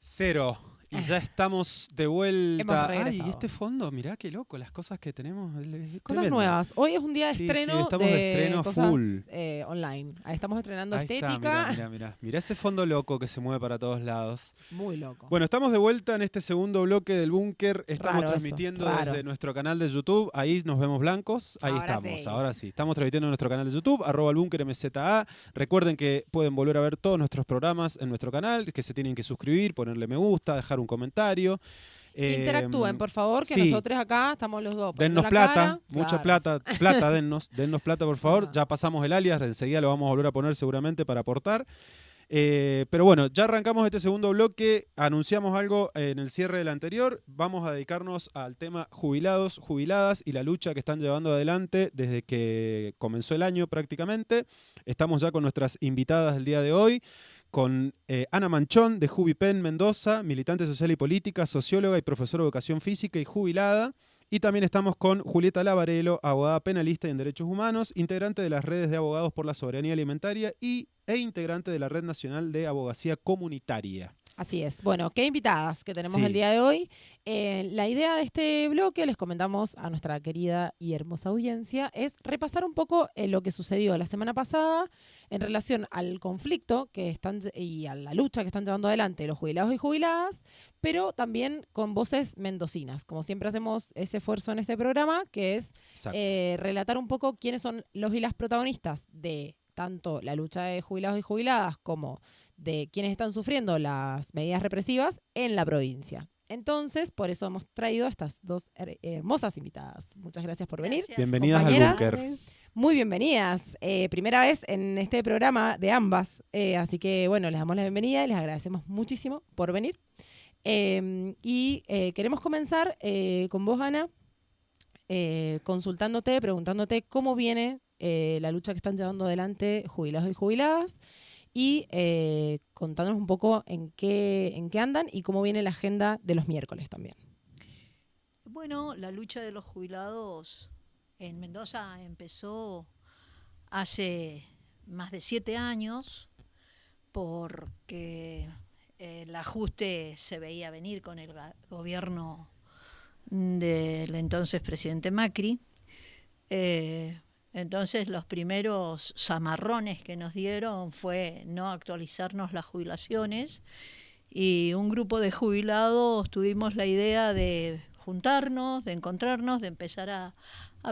Cero. Y ya estamos de vuelta. Hemos regresado. Ay, este fondo, mirá qué loco, las cosas que tenemos. Es Cosas tremendo. nuevas. Hoy es un día de Sí, estreno, estamos de estreno cosas full. Online. Ahí estamos estrenando Ahí está, estética. mirá ese fondo loco que se mueve para todos lados. Muy loco. Bueno, estamos de vuelta en este segundo bloque del búnker. Estamos Raro transmitiendo raro. desde nuestro canal de YouTube. Ahí nos vemos blancos. Ahí Ahora estamos, sí. ahora sí. Estamos transmitiendo en nuestro canal de YouTube, @elbunkermza. Recuerden que pueden volver a ver todos nuestros programas en nuestro canal, que se tienen que suscribir, ponerle me gusta, dejar un comentario. Interactúen, por favor, que sí. nosotros acá estamos los dos. Dennos la plata, cara. mucha Claro. plata, dennos plata, por favor. Ajá. Ya pasamos el alias, enseguida lo vamos a volver a poner seguramente para aportar. Pero bueno, ya arrancamos este segundo bloque, anunciamos algo en el cierre del anterior, vamos a dedicarnos al tema jubilados, jubiladas y la lucha que están llevando adelante desde que comenzó el año prácticamente. Estamos ya con nuestras invitadas del día de hoy, con Ana Manchón de Jubipen Mendoza, militante social y política, socióloga y profesora de educación física y jubilada. Y también estamos con Julieta Lavarello, abogada penalista y en derechos humanos, integrante de las redes de abogados por la soberanía alimentaria e integrante de la Red Nacional de Abogacía Comunitaria. Así es. Bueno, qué invitadas que tenemos Sí. el día de hoy. La idea de este bloque, les comentamos a nuestra querida y hermosa audiencia, es repasar un poco lo que sucedió la semana pasada en relación al conflicto y a la lucha que están llevando adelante los jubilados y jubiladas, pero también con voces mendocinas. Como siempre hacemos ese esfuerzo en este programa, que es relatar un poco quiénes son los y las protagonistas de tanto la lucha de jubilados y jubiladas como de quienes están sufriendo las medidas represivas en la provincia. Entonces, por eso hemos traído a estas dos hermosas invitadas. Muchas gracias por venir. Bienvenidas al compañeras. búnker. Muy bienvenidas. Primera vez en este programa de ambas. Así que, bueno, les damos la bienvenida y les agradecemos muchísimo por venir. Queremos comenzar con vos, Ana, consultándote, preguntándote cómo viene la lucha que están llevando adelante jubilados y jubiladas. Y contándonos un poco en qué andan y cómo viene la agenda de los miércoles también. Bueno, la lucha de los jubilados en Mendoza empezó hace más de 7 años porque el ajuste se veía venir con el gobierno del entonces presidente Macri. Entonces los primeros zamarrones que nos dieron fue no actualizarnos las jubilaciones y un grupo de jubilados tuvimos la idea de juntarnos, de encontrarnos, de empezar a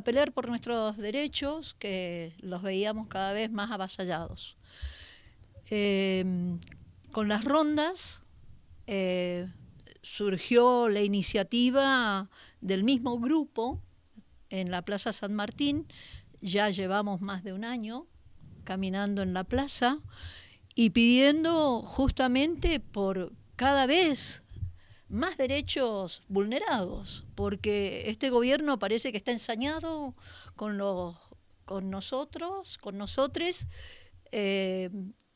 pelear por nuestros derechos que los veíamos cada vez más avasallados. Con las rondas surgió la iniciativa del mismo grupo en la Plaza San Martín. Ya llevamos más de un año caminando en la plaza y pidiendo justamente por cada vez más derechos vulnerados, porque este gobierno parece que está ensañado con nosotros,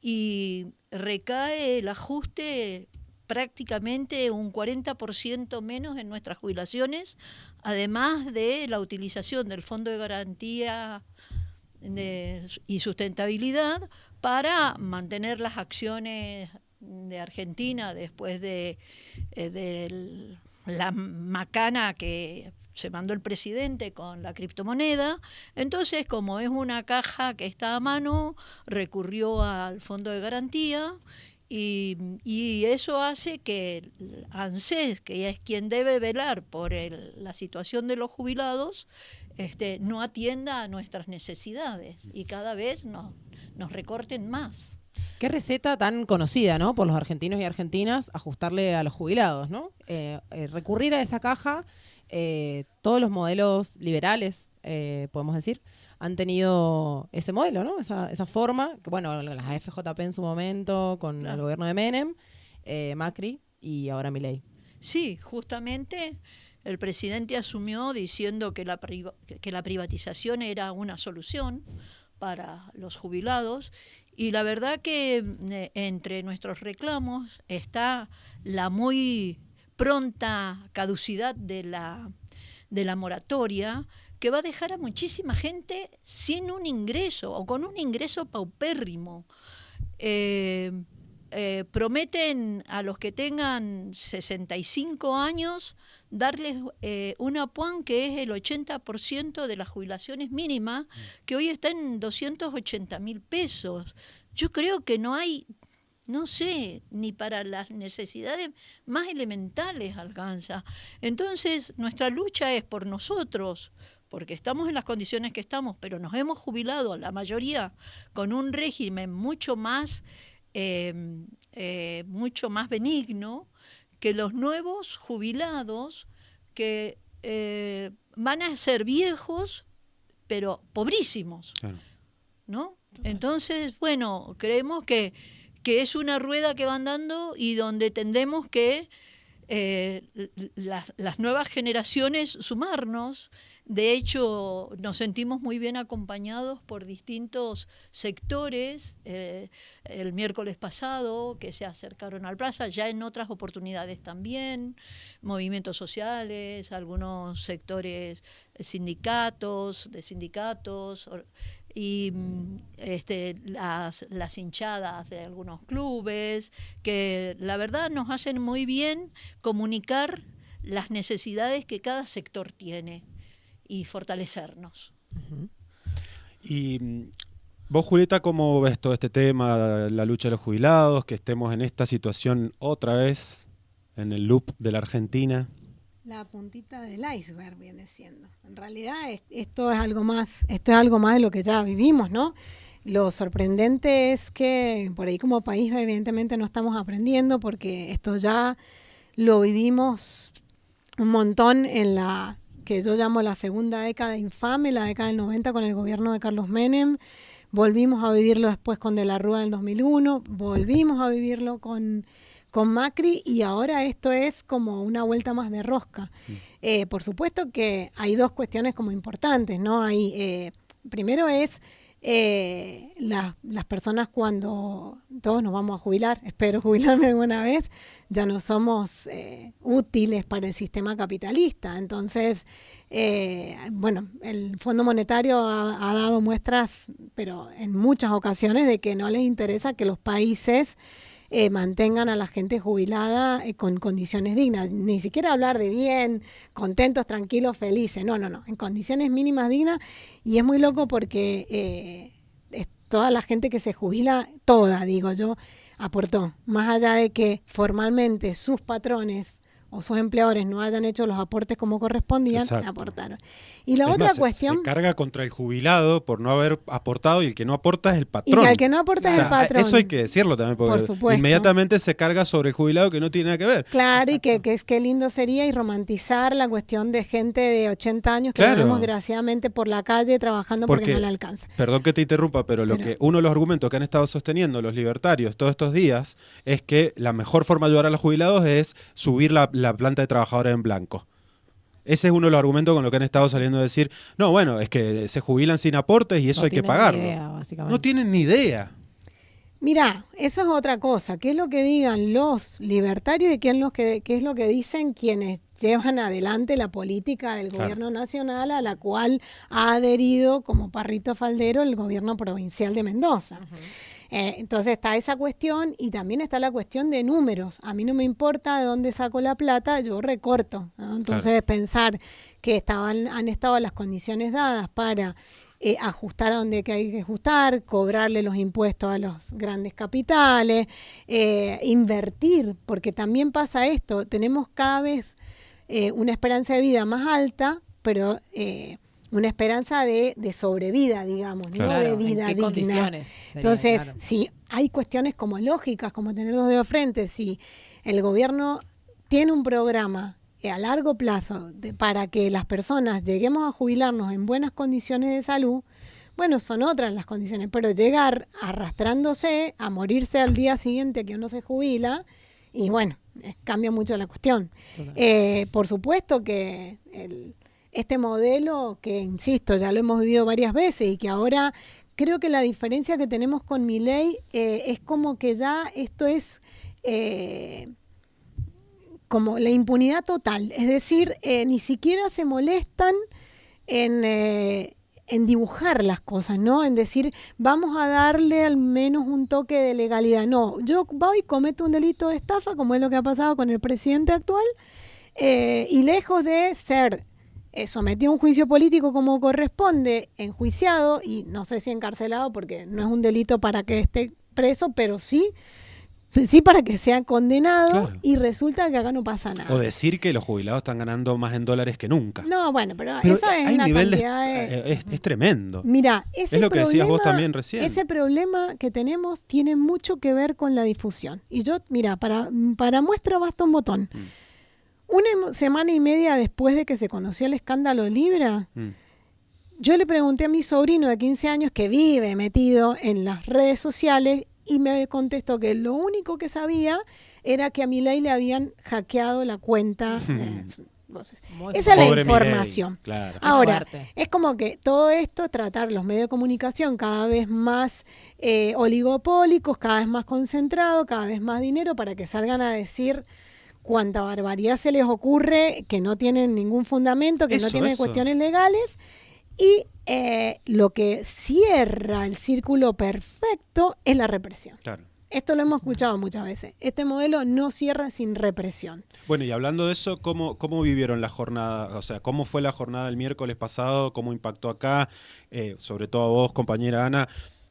y recae el ajuste prácticamente un 40% menos en nuestras jubilaciones, además de la utilización del Fondo de Garantía y Sustentabilidad para mantener las acciones de Argentina después de la macana que se mandó el presidente con la criptomoneda. Entonces, como es una caja que está a mano, recurrió al Fondo de Garantía. Y eso hace que ANSES, que es quien debe velar por la situación de los jubilados, no atienda a nuestras necesidades y cada vez nos recorten más. Qué receta tan conocida, ¿no? Por los argentinos y argentinas, ajustarle a los jubilados, ¿no? Recurrir a esa caja, todos los modelos liberales, podemos decir, han tenido ese modelo, ¿no? Esa forma, que bueno, las FJP en su momento, con el gobierno de Menem, Macri y ahora Milei. Sí, justamente el presidente asumió diciendo que la privatización era una solución para los jubilados, y la verdad que entre nuestros reclamos está la muy pronta caducidad de la moratoria, que va a dejar a muchísima gente sin un ingreso o con un ingreso paupérrimo. prometen a los que tengan 65 años darles una PUAN que es el 80% de las jubilaciones mínimas, que hoy está en 280.000 pesos. Yo creo que no hay, no sé, ni para las necesidades más elementales alcanza. Entonces, nuestra lucha es por nosotros, porque estamos en las condiciones que estamos, pero nos hemos jubilado, la mayoría, con un régimen mucho más benigno que los nuevos jubilados que van a ser viejos, pero pobrísimos, Claro. ¿no? Entonces, bueno, creemos que es una rueda que van dando y donde tendremos que las nuevas generaciones sumarnos. De hecho, nos sentimos muy bien acompañados por distintos sectores. El miércoles pasado, que se acercaron al Plaza, ya en otras oportunidades también, movimientos sociales, algunos sectores de sindicatos, y las hinchadas de algunos clubes, que la verdad nos hacen muy bien comunicar las necesidades que cada sector tiene y fortalecernos. Y vos, Julieta, ¿cómo ves todo este tema, la lucha de los jubilados, que estemos en esta situación otra vez, en el loop de la Argentina? La puntita del iceberg viene siendo. En realidad esto es algo más de lo que ya vivimos, ¿no? Lo sorprendente es que por ahí como país evidentemente no estamos aprendiendo, porque esto ya lo vivimos un montón en la que yo llamo la segunda década infame, la década del 90 con el gobierno de Carlos Menem. Volvimos a vivirlo después con De la Rúa en el 2001, volvimos a vivirlo con Macri, y ahora esto es como una vuelta más de rosca. Por supuesto que hay dos cuestiones como importantes, ¿no? Primero es las personas, cuando todos nos vamos a jubilar, espero jubilarme alguna vez, ya no somos útiles para el sistema capitalista. Entonces, bueno, el Fondo Monetario ha dado muestras, pero en muchas ocasiones, de que no les interesa que los países mantengan a la gente jubilada con condiciones dignas. Ni siquiera hablar de bien, contentos, tranquilos, felices. No. En condiciones mínimas dignas. Y es muy loco porque toda la gente que se jubila, toda, digo yo, aportó. Más allá de que formalmente sus patrones o sus empleadores no hayan hecho los aportes como correspondían, Exacto. Aportaron. Y la Es otra más, cuestión... se carga contra el jubilado por no haber aportado, y el que no aporta es el patrón. Y el que no aporta es el patrón. Eso hay que decirlo también, porque Por supuesto. inmediatamente se carga sobre el jubilado, que no tiene nada que ver. Claro, y que qué lindo sería y romantizar la cuestión de gente de 80 años que Claro. vemos desgraciadamente por la calle trabajando porque no le alcanza. Perdón que te interrumpa, pero uno de los argumentos que han estado sosteniendo los libertarios todos estos días es que la mejor forma de ayudar a los jubilados es subir la planta de trabajadores en blanco. Ese es uno de los argumentos con lo que han estado saliendo a decir, no, bueno, es que se jubilan sin aportes y eso hay que pagarlo. No tienen ni idea. Mirá, eso es otra cosa. ¿Qué es lo que digan los libertarios y qué es lo que dicen quienes llevan adelante la política del gobierno nacional, a la cual ha adherido como parrito faldero el gobierno provincial de Mendoza? Entonces está esa cuestión, y también está la cuestión de números. A mí no me importa de dónde saco la plata, yo recorto, ¿no? Entonces pensar que han estado las condiciones dadas para ajustar a donde hay que ajustar, cobrarle los impuestos a los grandes capitales, invertir, porque también pasa esto, tenemos cada vez una esperanza de vida más alta, pero una esperanza de sobrevida, digamos, Claro. no de vida digna. Condiciones sería, Entonces, claro. si hay cuestiones como lógicas, como tener dos dedos frente, si el gobierno tiene un programa a largo plazo para que las personas lleguemos a jubilarnos en buenas condiciones de salud, bueno, son otras las condiciones, pero llegar arrastrándose a morirse al día siguiente que uno se jubila, y bueno, cambia mucho la cuestión. Por supuesto que este modelo, que insisto, ya lo hemos vivido varias veces, y que ahora creo que la diferencia que tenemos con Milei es como que ya esto es como la impunidad total, es decir, ni siquiera se molestan en en dibujar las cosas, ¿no? En decir, vamos a darle al menos un toque de legalidad. No, yo voy, cometo un delito de estafa, como es lo que ha pasado con el presidente actual, y lejos de ser sometido a un juicio político como corresponde, enjuiciado, y no sé si encarcelado, porque no es un delito para que esté preso, pero sí para que sea condenado, Claro. y resulta que acá no pasa nada. O decir que los jubilados están ganando más en dólares que nunca. No, bueno, pero Pero eso es hay una nivel cantidad de... es tremendo. Mira, ese Es lo que decías vos problema- también recién. Ese problema que tenemos tiene mucho que ver con la difusión. Y yo, mira, para muestra basta un botón. Una semana y media después de que se conoció el escándalo de Libra, yo le pregunté a mi sobrino de 15 años que vive metido en las redes sociales y me contestó que lo único que sabía era que a Milei le habían hackeado la cuenta. Muy Esa es la Pobre información. Milei, claro. Ahora, fuerte. es como que todo esto, tratar los medios de comunicación cada vez más oligopólicos, cada vez más concentrados, cada vez más dinero para que salgan a decir cuánta barbaridad se les ocurre, que no tienen ningún fundamento, que no tienen cuestiones legales. Y lo que cierra el círculo perfecto es la represión. Claro. Esto lo hemos escuchado muchas veces. Este modelo no cierra sin represión. Bueno, y hablando de eso, ¿cómo vivieron la jornada? O sea, ¿cómo fue la jornada del miércoles pasado? ¿Cómo impactó acá? Sobre todo a vos, compañera Ana,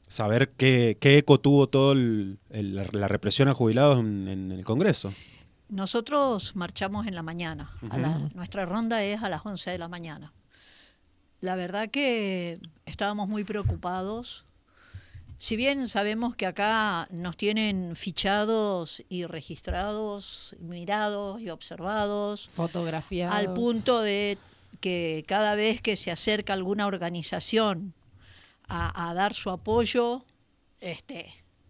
saber qué eco tuvo todo la represión a jubilados en el Congreso. Nosotros marchamos en la mañana. Nuestra ronda es a las 11 de la mañana. La verdad que estábamos muy preocupados. Si bien sabemos que acá nos tienen fichados y registrados, mirados y observados, Fotografiados. al punto de que cada vez que se acerca alguna organización a dar su apoyo,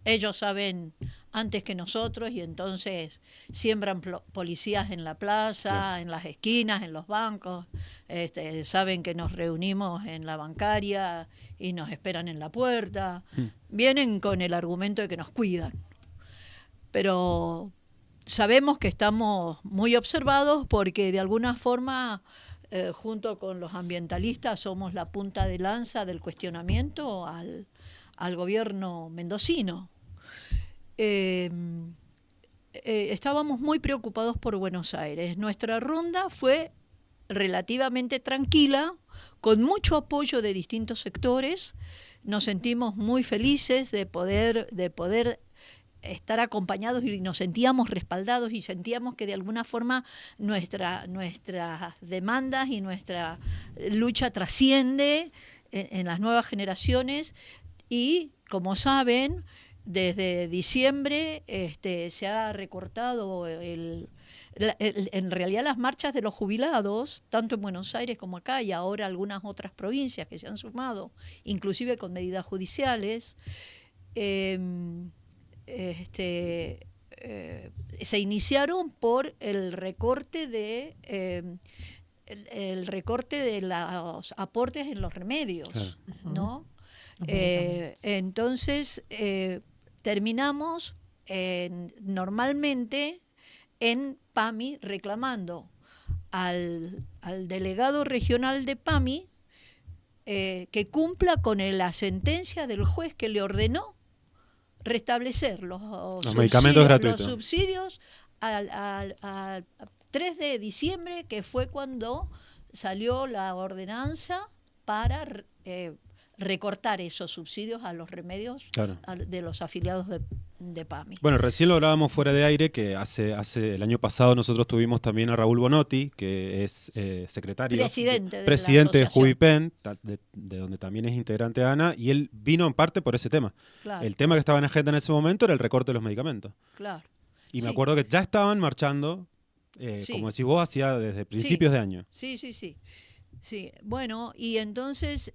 ellos saben antes que nosotros y entonces siembran policías en la plaza, Claro. en las esquinas, en los bancos, saben que nos reunimos en la bancaria y nos esperan en la puerta. Vienen con el argumento de que nos cuidan. Pero sabemos que estamos muy observados porque de alguna forma, junto con los ambientalistas, somos la punta de lanza del cuestionamiento al gobierno mendocino. Estábamos muy preocupados por Buenos Aires. Nuestra ronda fue relativamente tranquila, con mucho apoyo de distintos sectores. Nos sentimos muy felices de poder estar acompañados y nos sentíamos respaldados y sentíamos que de alguna forma nuestras demandas y nuestra lucha trasciende en las nuevas generaciones. Y, como saben, desde diciembre se ha recortado en realidad las marchas de los jubilados, tanto en Buenos Aires como acá, y ahora algunas otras provincias que se han sumado, inclusive con medidas judiciales. Se iniciaron por el recorte de los aportes en los remedios, Claro. ¿no? Entonces terminamos normalmente en PAMI reclamando al delegado regional de PAMI que cumpla con la sentencia del juez que le ordenó restablecer los medicamentos gratuitos. Los subsidios al 3 de diciembre, que fue cuando salió la ordenanza para recortar esos subsidios a los remedios Claro. de los afiliados de PAMI. Bueno, recién lo hablábamos fuera de aire, que hace el año pasado nosotros tuvimos también a Raúl Bonotti, que es secretario, Presidente de la presidente de asociación. Jubipen, de donde también es integrante Ana, y él vino en parte por ese tema. Claro, El tema que estaba en agenda en ese momento era el recorte de los medicamentos. claro. Y me Sí. acuerdo que ya estaban marchando, Sí. como decís vos, hacía desde principios de año. Sí. Sí, bueno, y entonces,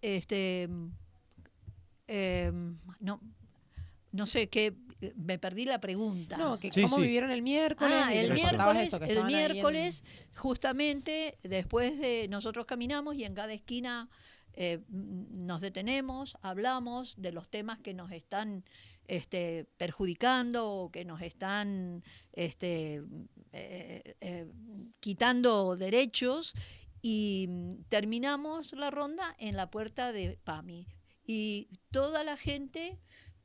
no sé qué, me perdí la pregunta. No, que Sí, cómo sí. vivieron el miércoles. y El les Eso. contabas miércoles, eso, que el estaban ahí en- miércoles justamente después de nosotros caminamos y en cada esquina nos detenemos, hablamos de los temas que nos están perjudicando o que nos están quitando derechos, y terminamos la ronda en la puerta de PAMI. Y toda la gente,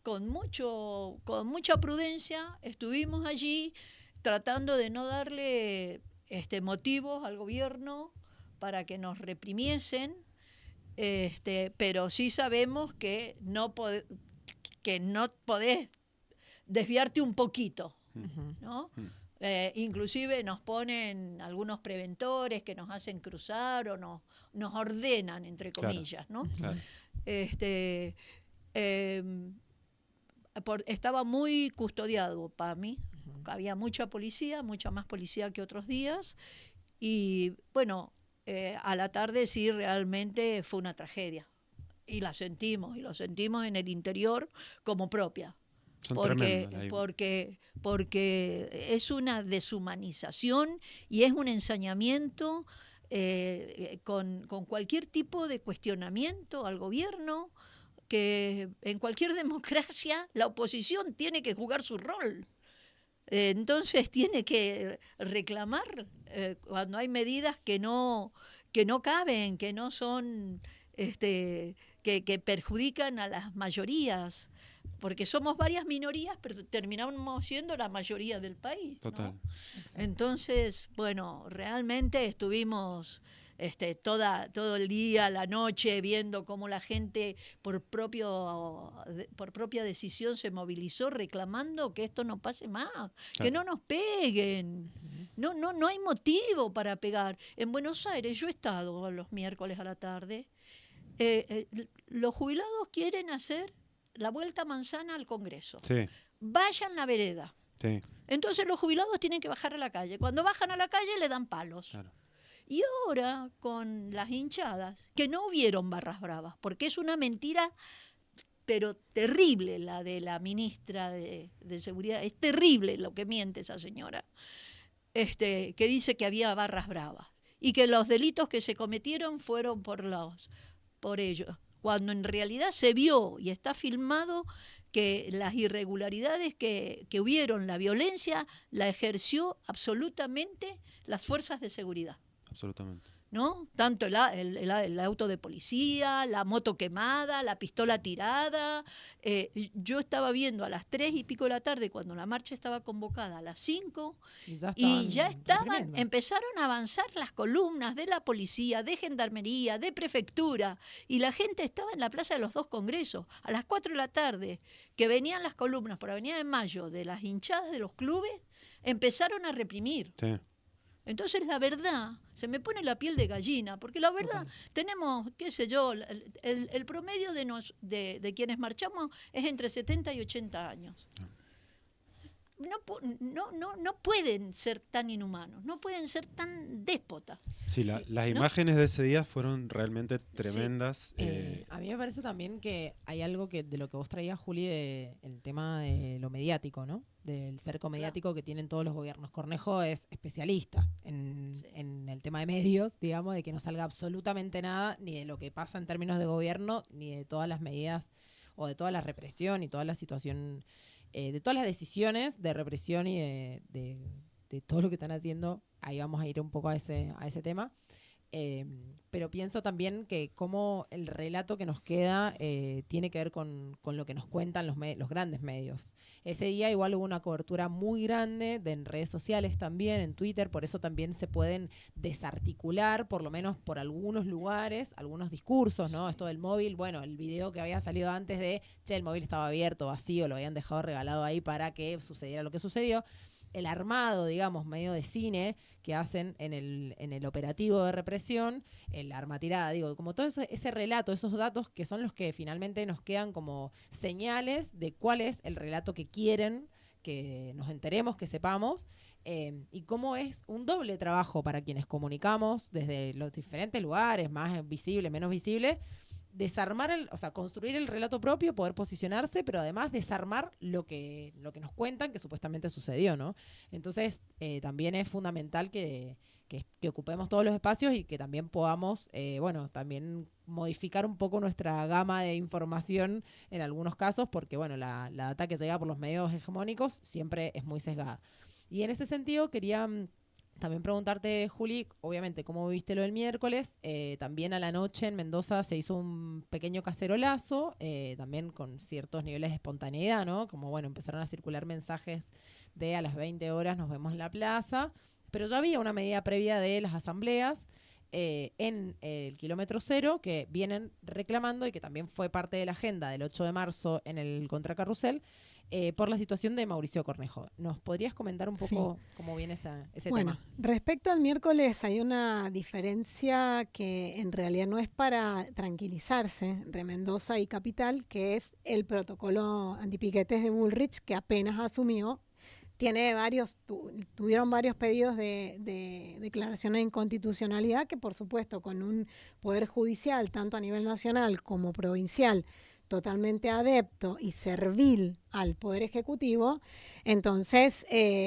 con mucha prudencia, estuvimos allí tratando de no darle motivos al gobierno para que nos reprimiesen, pero sí sabemos que no podés desviarte un poquito, ¿no? Inclusive nos ponen algunos preventores que nos hacen cruzar o nos ordenan, entre comillas, ¿no? Claro. Estaba muy custodiado para mí, había mucha más policía que otros días, y bueno, a la tarde sí realmente fue una tragedia, y lo sentimos en el interior como propia. Porque es una deshumanización y es un ensañamiento con cualquier tipo de cuestionamiento al gobierno, que en cualquier democracia la oposición tiene que jugar su rol. Entonces tiene que reclamar cuando hay medidas que no caben, que no son, que perjudican a las mayorías, porque somos varias minorías, pero terminamos siendo la mayoría del país, ¿no? Total. Entonces, bueno, realmente estuvimos todo el día, la noche, viendo cómo la gente por propia decisión se movilizó reclamando que esto no pase más, que no nos peguen. No hay motivo para pegar. En Buenos Aires yo he estado los miércoles a la tarde. Los jubilados quieren hacer la vuelta manzana al Congreso. Sí. Vayan la vereda. Sí. Entonces los jubilados tienen que bajar a la calle. Cuando bajan a la calle le dan palos. Claro. Y ahora con las hinchadas, que no hubieron barras bravas, porque es una mentira, pero terrible la de la ministra de Seguridad. Es terrible lo que miente esa señora, que dice que había barras bravas y que los delitos que se cometieron fueron por ellos, cuando en realidad se vio y está filmado que las irregularidades que hubieron, la violencia, la ejerció absolutamente las fuerzas de seguridad. Absolutamente. ¿No? Tanto el auto de policía, la moto quemada, la pistola tirada. Yo estaba viendo a las 3 y pico de la tarde, cuando la marcha estaba convocada a las 5, y ya empezaron a avanzar las columnas de la policía, de gendarmería, de prefectura, y la gente estaba en la Plaza de los Dos Congresos. A las 4 de la tarde, que venían las columnas por Avenida de Mayo de las hinchadas de los clubes, empezaron a reprimir. Sí. Entonces, la verdad, se me pone la piel de gallina, porque la verdad, tenemos, qué sé yo, el promedio de quienes marchamos es entre 70 y 80 años. No pueden ser tan inhumanos, no pueden ser tan déspotas. Sí, las imágenes de ese día fueron realmente tremendas. A mí me parece también que hay algo de lo que vos traías, Juli, el tema de lo mediático, ¿no? Del cerco mediático que tienen todos los gobiernos. Cornejo es especialista en el tema de medios, digamos, de que no salga absolutamente nada, ni de lo que pasa en términos de gobierno, ni de todas las medidas o de toda la represión y toda la situación, de todas las decisiones de represión y de todo lo que están haciendo. Ahí vamos a ir un poco a ese tema. Pero pienso también que como el relato que nos queda tiene que ver con lo que nos cuentan los grandes medios. Ese día igual hubo una cobertura muy grande en redes sociales también, en Twitter, por eso también se pueden desarticular, por lo menos por algunos lugares, algunos discursos, ¿no? Esto del móvil, bueno, el video que había salido antes de, el móvil estaba abierto, vacío, lo habían dejado regalado ahí para que sucediera lo que sucedió. El armado, digamos, medio de cine que hacen en el operativo de represión, el arma tirada, digo, como todo ese relato, esos datos que son los que finalmente nos quedan como señales de cuál es el relato que quieren que nos enteremos, que sepamos, y cómo es un doble trabajo para quienes comunicamos desde los diferentes lugares, más visible, menos visible, desarmar construir el relato propio, poder posicionarse, pero además desarmar lo que nos cuentan que supuestamente sucedió, ¿no? Entonces, también es fundamental que ocupemos todos los espacios y que también podamos, también modificar un poco nuestra gama de información en algunos casos, porque, bueno, la data que llega por los medios hegemónicos siempre es muy sesgada. Y en ese sentido quería También preguntarte, Juli, obviamente, ¿cómo viste lo del miércoles? También a la noche en Mendoza se hizo un pequeño cacerolazo, también con ciertos niveles de espontaneidad, ¿no? Como, bueno, empezaron a circular mensajes de a las 20 horas nos vemos en la plaza, pero ya había una medida previa de las asambleas en el kilómetro cero que vienen reclamando y que también fue parte de la agenda del 8 de marzo en el Contracarrusel, por la situación de Mauricio Cornejo. ¿Nos podrías comentar un poco cómo viene ese tema? Respecto al miércoles hay una diferencia que en realidad no es para tranquilizarse entre Mendoza y Capital, que es el protocolo antipiquetes de Bullrich, que apenas asumió. Tuvieron varios pedidos de declaración de inconstitucionalidad que, por supuesto, con un poder judicial, tanto a nivel nacional como provincial, totalmente adepto y servil al Poder Ejecutivo, entonces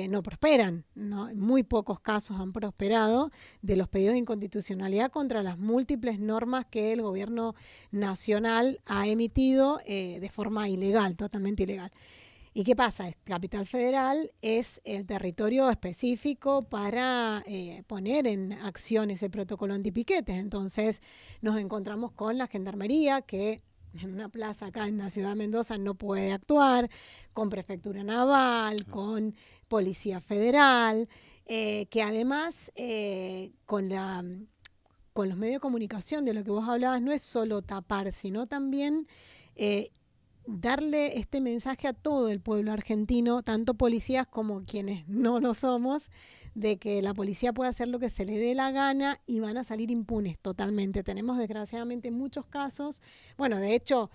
no prosperan, ¿no? En muy pocos casos han prosperado de los pedidos de inconstitucionalidad contra las múltiples normas que el gobierno nacional ha emitido de forma ilegal, totalmente ilegal. ¿Y qué pasa? Capital Federal es el territorio específico para poner en acción ese protocolo antipiquetes. Entonces nos encontramos con la Gendarmería, que en una plaza acá en la ciudad de Mendoza no puede actuar, con Prefectura Naval, con Policía Federal, que además con los medios de comunicación de lo que vos hablabas no es solo tapar, sino también darle este mensaje a todo el pueblo argentino, tanto policías como quienes no lo somos, de que la policía puede hacer lo que se le dé la gana y van a salir impunes totalmente. Tenemos desgraciadamente muchos casos. Bueno, de hecho,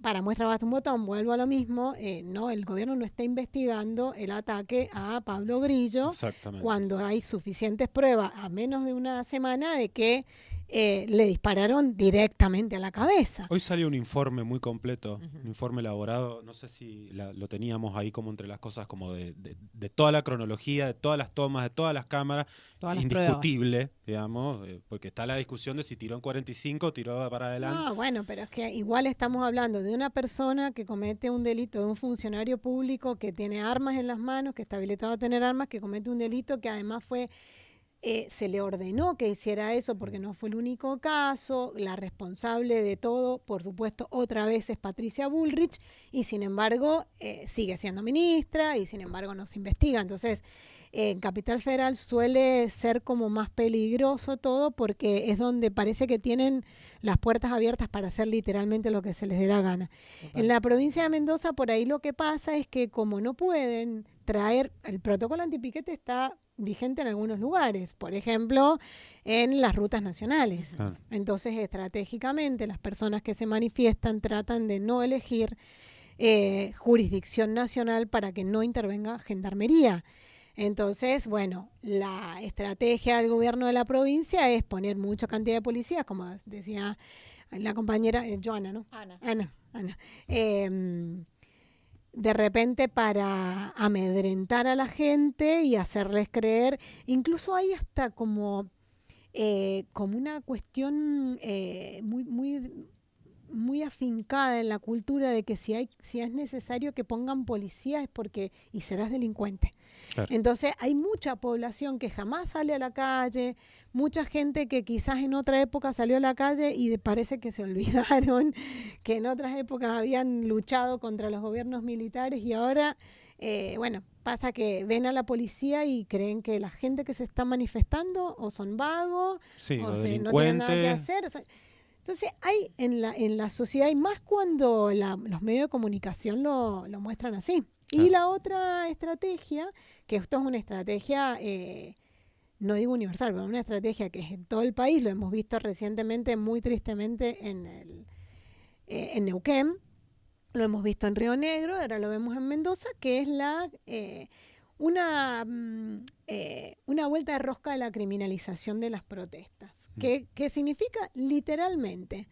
para muestra basta un botón, vuelvo a lo mismo, no, el gobierno no está investigando el ataque a Pablo Grillo cuando hay suficientes pruebas a menos de una semana de que le dispararon directamente a la cabeza. Hoy salió un informe muy completo, un informe elaborado, no sé si lo teníamos ahí como entre las cosas, como de toda la cronología, de todas las tomas, de todas las cámaras, todas las indiscutible, pruebas, digamos, porque está la discusión de si tiró en 45 o tiró para adelante. No, bueno, pero es que igual estamos hablando de una persona que comete un delito, de un funcionario público que tiene armas en las manos, que está habilitado a tener armas, que comete un delito que además se le ordenó que hiciera eso porque no fue el único caso. La responsable de todo, por supuesto, otra vez es Patricia Bullrich y sin embargo sigue siendo ministra y sin embargo no se investiga. Entonces, en Capital Federal suele ser como más peligroso todo porque es donde parece que tienen las puertas abiertas para hacer literalmente lo que se les dé la gana. Okay. En la provincia de Mendoza, por ahí lo que pasa es que como no pueden traer, el protocolo antipiquete está vigente en algunos lugares, por ejemplo, en las rutas nacionales. Claro. Entonces, estratégicamente, las personas que se manifiestan tratan de no elegir jurisdicción nacional para que no intervenga gendarmería. Entonces, bueno, la estrategia del gobierno de la provincia es poner mucha cantidad de policías, como decía la compañera Joana, ¿no? Ana. De repente para amedrentar a la gente y hacerles creer, incluso hay hasta como una cuestión muy afincada en la cultura de que si es necesario que pongan policía es porque y serás delincuente. Claro. Entonces hay mucha población que jamás sale a la calle, mucha gente que quizás en otra época salió a la calle y parece que se olvidaron que en otras épocas habían luchado contra los gobiernos militares y ahora, pasa que ven a la policía y creen que la gente que se está manifestando o son vagos o no tienen nada que hacer. Entonces hay en la sociedad, y más cuando los medios de comunicación lo muestran así. Y la otra estrategia, que esto es una estrategia, no digo universal, pero una estrategia que es en todo el país, lo hemos visto recientemente, muy tristemente, en Neuquén, lo hemos visto en Río Negro, ahora lo vemos en Mendoza, que es una vuelta de rosca de la criminalización de las protestas. Que significa literalmente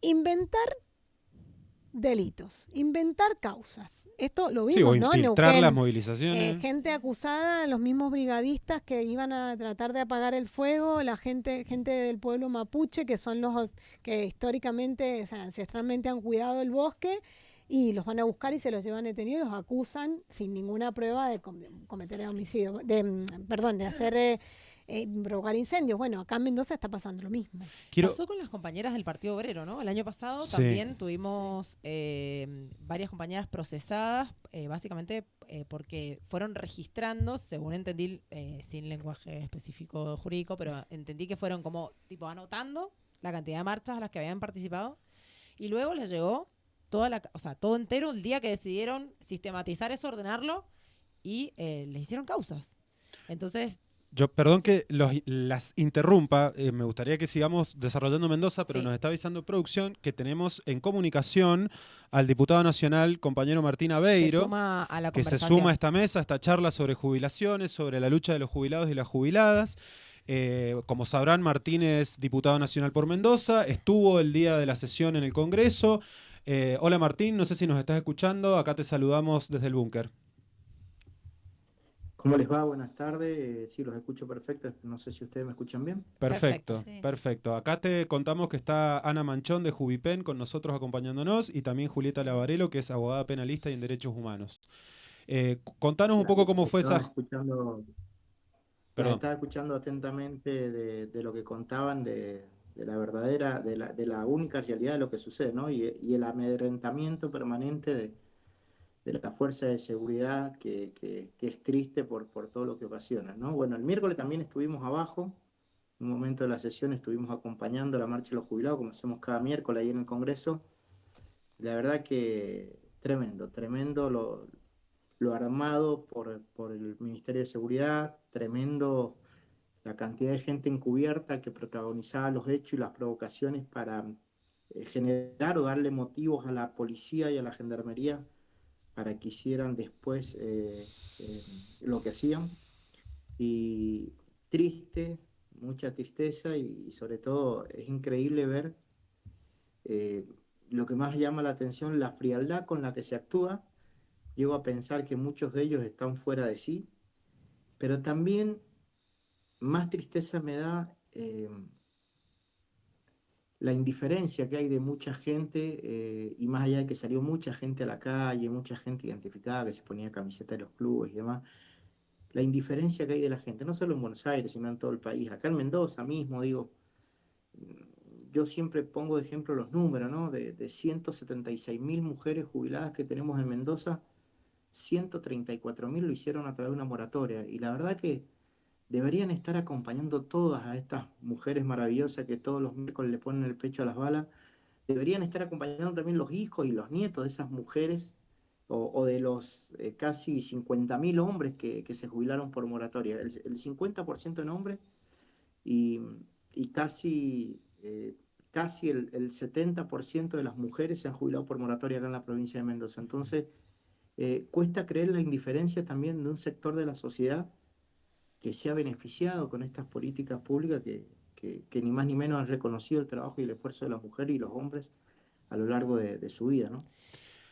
inventar delitos, inventar causas. Esto lo vimos, sí, o infiltrar, ¿no? Las movilizaciones. Gente acusada, los mismos brigadistas que iban a tratar de apagar el fuego, la gente del pueblo mapuche, que son los que históricamente, o sea, ancestralmente han cuidado el bosque, y los van a buscar y se los llevan detenidos y los acusan sin ninguna prueba de cometer homicidio, de hacer provocar incendios. Bueno, acá en Mendoza está pasando lo mismo. Pasó con las compañeras del Partido Obrero, ¿no? El año pasado Sí. también tuvimos varias compañeras procesadas, básicamente porque fueron registrando, según entendí, sin lenguaje específico jurídico, pero entendí que fueron como tipo anotando la cantidad de marchas a las que habían participado y luego les llegó todo entero el día que decidieron sistematizar eso, ordenarlo y les hicieron causas. Entonces, Perdón que las interrumpa, me gustaría que sigamos desarrollando Mendoza, pero Sí. nos está avisando producción que tenemos en comunicación al diputado nacional, compañero Martín se Aveiro, suma a la que se conversación. suma a esta mesa, a esta charla sobre jubilaciones, sobre la lucha de los jubilados y las jubiladas. Como sabrán, Martín es diputado nacional por Mendoza, estuvo el día de la sesión en el Congreso. Hola Martín, no sé si nos estás escuchando, acá te saludamos desde el búnker. ¿Cómo les va? Buenas tardes. Sí, los escucho perfecto. No sé si ustedes me escuchan bien. Perfecto, Sí. perfecto. Acá te contamos que está Ana Manchón de Jubipen con nosotros acompañándonos y también Julieta Lavarelo, que es abogada penalista y en derechos humanos. Contanos un poco cómo fue Estaba esa... escuchando, las Perdón. estaba escuchando atentamente de lo que contaban de la verdadera, de la única realidad de lo que sucede, ¿no? Y el amedrentamiento permanente de la fuerza de seguridad que es triste por todo lo que ocasiona, ¿no? Bueno, el miércoles también estuvimos abajo. En un momento de la sesión estuvimos acompañando la marcha de los jubilados, como hacemos cada miércoles ahí en el Congreso. La verdad que tremendo, tremendo lo armado por el Ministerio de Seguridad, tremendo la cantidad de gente encubierta que protagonizaba los hechos y las provocaciones para generar o darle motivos a la policía y a la gendarmería para que hicieran después lo que hacían. Y triste, mucha tristeza y sobre todo es increíble ver eh, lo que más llama la atención, la frialdad con la que se actúa. Llego a pensar que muchos de ellos están fuera de sí, pero también más tristeza me da la indiferencia que hay de mucha gente, y más allá de que salió mucha gente a la calle, mucha gente identificada que se ponía camiseta de los clubes y demás, la indiferencia que hay de la gente, no solo en Buenos Aires, sino en todo el país. Acá en Mendoza mismo, digo, yo siempre pongo de ejemplo los números, ¿no? De 176.000 mujeres jubiladas que tenemos en Mendoza, 134.000 lo hicieron a través de una moratoria. Y la verdad que deberían estar acompañando todas a estas mujeres maravillosas que todos los miércoles le ponen el pecho a las balas. Deberían estar acompañando también los hijos y los nietos de esas mujeres o de los casi 50.000 hombres que se jubilaron por moratoria. El 50% en hombres y, y casi el 70% de las mujeres se han jubilado por moratoria acá en la provincia de Mendoza. Entonces, cuesta creer la indiferencia también de un sector de la sociedad que se ha beneficiado con estas políticas públicas que ni más ni menos han reconocido el trabajo y el esfuerzo de las mujeres y los hombres a lo largo de su vida, ¿no?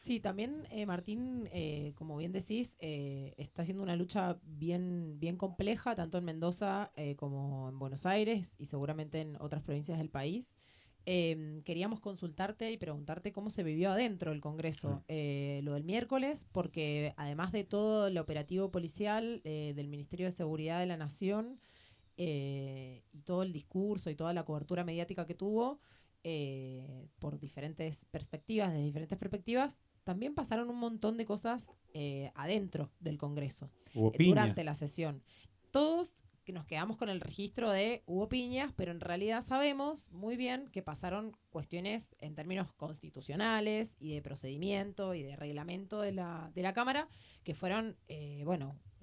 Sí, también Martín, como bien decís, está haciendo una lucha bien, bien compleja, tanto en Mendoza como en Buenos Aires y seguramente en otras provincias del país. Queríamos consultarte y preguntarte cómo se vivió adentro el Congreso, lo del miércoles, porque además de todo el operativo policial del Ministerio de Seguridad de la Nación y todo el discurso y toda la cobertura mediática que tuvo, por diferentes perspectivas, desde diferentes perspectivas, también pasaron un montón de cosas adentro del Congreso, Hubo piña. durante la sesión. Todos que nos quedamos con el registro de hubo piñas, pero en realidad sabemos muy bien que pasaron cuestiones en términos constitucionales y de procedimiento y de reglamento de la Cámara, que fueron,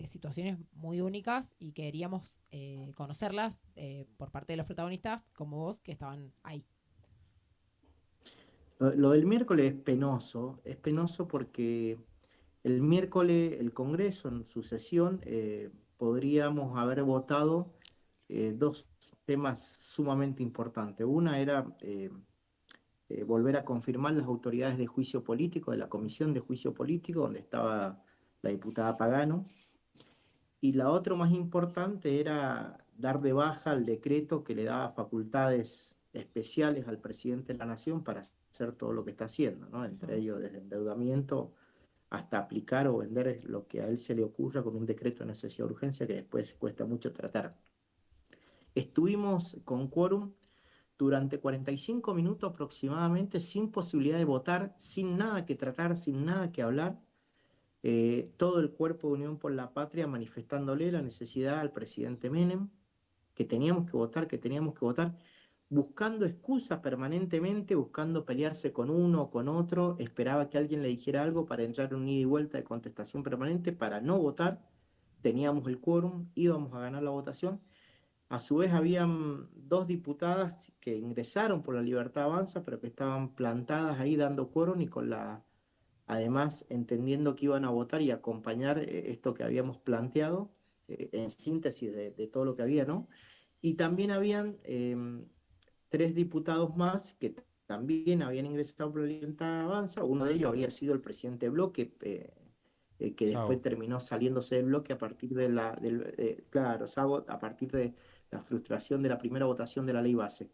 situaciones muy únicas y queríamos conocerlas por parte de los protagonistas como vos que estaban ahí. Lo del miércoles es penoso porque el miércoles el Congreso en su sesión podríamos haber votado dos temas sumamente importantes. Una era volver a confirmar las autoridades de juicio político, de la Comisión de Juicio Político, donde estaba la diputada Pagano. Y la otra más importante era dar de baja el decreto que le daba facultades especiales al presidente de la Nación para hacer todo lo que está haciendo, ¿no? Entre ellos desde endeudamiento hasta aplicar o vender lo que a él se le ocurra con un decreto de necesidad de urgencia que después cuesta mucho tratar. Estuvimos con quórum durante 45 minutos aproximadamente sin posibilidad de votar, sin nada que tratar, sin nada que hablar. Todo el cuerpo de Unión por la Patria manifestándole la necesidad al presidente Menem, que teníamos que votar, buscando excusas permanentemente, buscando pelearse con uno o con otro, esperaba que alguien le dijera algo para entrar en un ida y vuelta de contestación permanente para no votar. Teníamos el quórum, íbamos a ganar la votación. A su vez habían 2 diputadas que ingresaron por la Libertad Avanza, pero que estaban plantadas ahí dando quórum y además entendiendo que iban a votar y acompañar esto que habíamos planteado, en síntesis de todo lo que había, ¿no? Y también habían 3 diputados más que también habían ingresado por la Libertad Avanza. Uno de ellos había sido el presidente Bloque, que después terminó saliéndose del bloque a partir claro, Sago, a partir de la frustración de la primera votación de la ley base.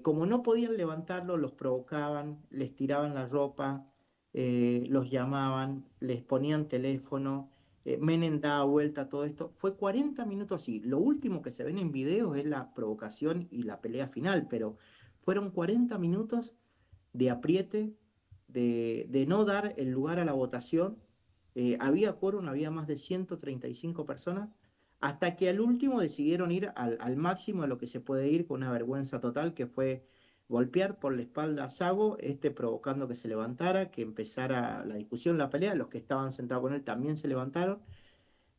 Como no podían levantarlo, los provocaban, les tiraban la ropa, los llamaban, les ponían teléfono, Menem daba vuelta a todo esto. Fue 40 minutos así. Lo último que se ven en videos es la provocación y la pelea final, pero fueron 40 minutos de apriete, de no dar el lugar a la votación. Había quórum, había más de 135 personas, hasta que al último decidieron ir al máximo a lo que se puede ir, con una vergüenza total, que fue golpear por la espalda a Sago, provocando que se levantara, que empezara la discusión, la pelea. Los que estaban sentados con él también se levantaron.